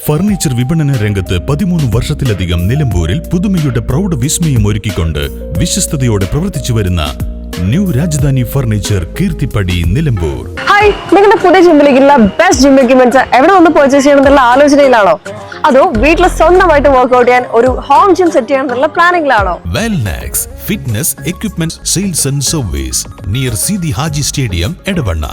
Furniture വിപണന രംഗത്ത് 13 വർഷത്തിലധികം നിലമ്പൂരിൽ പുതുമയുടെ പ്രൗഢ വിസ്മയം ഒരുക്കിക്കൊണ്ട് വിശ്വസ്തയോടെ പ്രവർത്തിച്ചു വരുന്ന new Rajadhani furniture Keerthippadi Nilambur. Hi, നിങ്ങളുടെ പുതിയ ജിമ്മിലേക്കുള്ള ബെസ്റ്റ് ജിം എക്യുപ്മെന്റ്സ് എവിടെ വന്ന് പർച്ചേസ് ചെയ്യണമെന്നുള്ള ആലോചനയിലാണോ? അതോ വീട്ടിൽ സ്വന്തമായിട്ട് വർക്ക്ഔട്ട് ചെയ്യാൻ ഒരു ഹോം ജിം സെറ്റ് ചെയ്യാനുള്ള പ്ലാനിംഗിലാണോ? Wellnex fitness equipment sales and service near Sidhi Haji stadium Edavanna.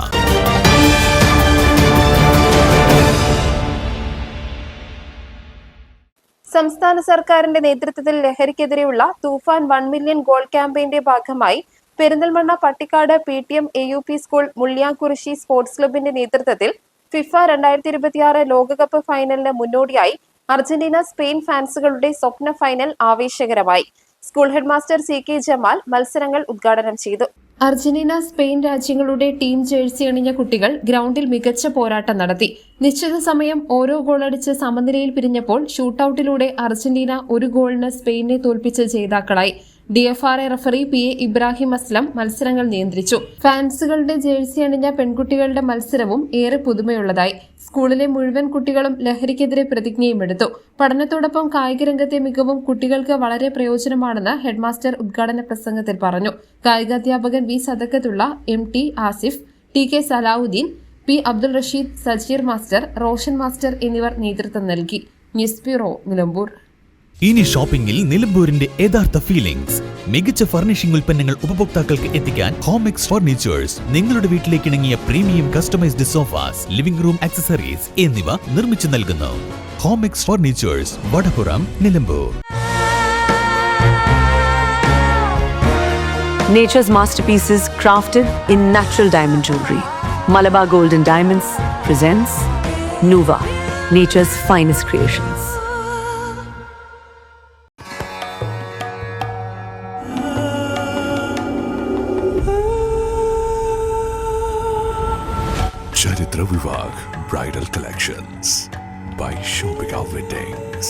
സംസ്ഥാന സർക്കാരിന്റെ നേതൃത്വത്തിൽ ലഹരിക്കെതിരെയുള്ള തൂഫാൻ 1 മില്യൺ ഗോൾ ക്യാമ്പയിന്റെ ഭാഗമായി Perinthalmanna Pattikkad PTM AUP school Mulliyankurissi sports ക്ലബിന്റെ നേതൃത്വത്തിൽ ഫിഫ 2026 ലോകകപ്പ് ഫൈനലിന് മുന്നോടിയായി അർജന്റീന സ്പെയിൻ ഫാൻസുകളുടെ സ്വപ്ന ഫൈനൽ ആവേശകരമായി. സ്കൂൾ ഹെഡ്മാസ്റ്റർ CK ജമാൽ മത്സരങ്ങൾ ഉദ്ഘാടനം ചെയ്തു. അർജന്റീന സ്പെയിൻ രാജ്യങ്ങളുടെ ടീം ജേഴ്സി അണിഞ്ഞ കുട്ടികൾ ഗ്രൗണ്ടിൽ മികച്ച പോരാട്ടം നടത്തി. നിശ്ചിത സമയം ഓരോ ഗോളടിച്ച് സമനിലയിൽ പിരിഞ്ഞപ്പോൾ ഷൂട്ടൌട്ടിലൂടെ അർജന്റീന 1 ഗോളിന് സ്പെയിനെ തോൽപ്പിച്ച് ജേതാക്കളായി. DFRA referee PA Ibrahim Aslam മത്സരങ്ങൾ നിയന്ത്രിച്ചു. ഫാൻസുകളുടെ ജേഴ്സി അണിഞ്ഞ പെൺകുട്ടികളുടെ മത്സരവും ഏറെ പുതുമയുള്ളതായി. സ്കൂളിലെ മുഴുവൻ കുട്ടികളും ലഹരിക്കെതിരെ പ്രതിജ്ഞയും എടുത്തു. പഠനത്തോടൊപ്പം കായികരംഗത്തെ മികവും കുട്ടികൾക്ക് വളരെ പ്രയോജനമാണെന്ന് ഹെഡ്മാസ്റ്റർ ഉദ്ഘാടന പ്രസംഗത്തിൽ പറഞ്ഞു. കായികാധ്യാപകൻ V Sadakkathulla, MT Asif, TK Salahuddin, P Abdul Rasheed, Sajeer master, Roshan master എന്നിവർ നേതൃത്വം നൽകി. News bureau, Nilambur. ഇനി ഷോപ്പിംഗിൽ നിലമ്പൂരിന്റെ യഥാർത്ഥ ഫീലിംഗ്സ്. മികച്ച ഫർണിഷിംഗ് ഉൽപ്പന്നങ്ങൾ ഉപഭോക്താക്കൾക്ക് എത്തിക്കാൻ ഹോമെക്സ് ഫർണിച്ചേഴ്സ് നിങ്ങളുടെ വീട്ടിലേക്ക് ഇണങ്ങിയ premium customised sofas, living room accessories എന്നിവ നിർമ്മിച്ചു നൽകുന്നു. Homex furnitures, Vadapuram, Nilambur. Nature's masterpieces crafted in natural diamond jewelry. Malabar Gold and Diamonds presents Nuva, nature's finest creations. Charitra Vivag Bridal Collections by Shobhika Weddings.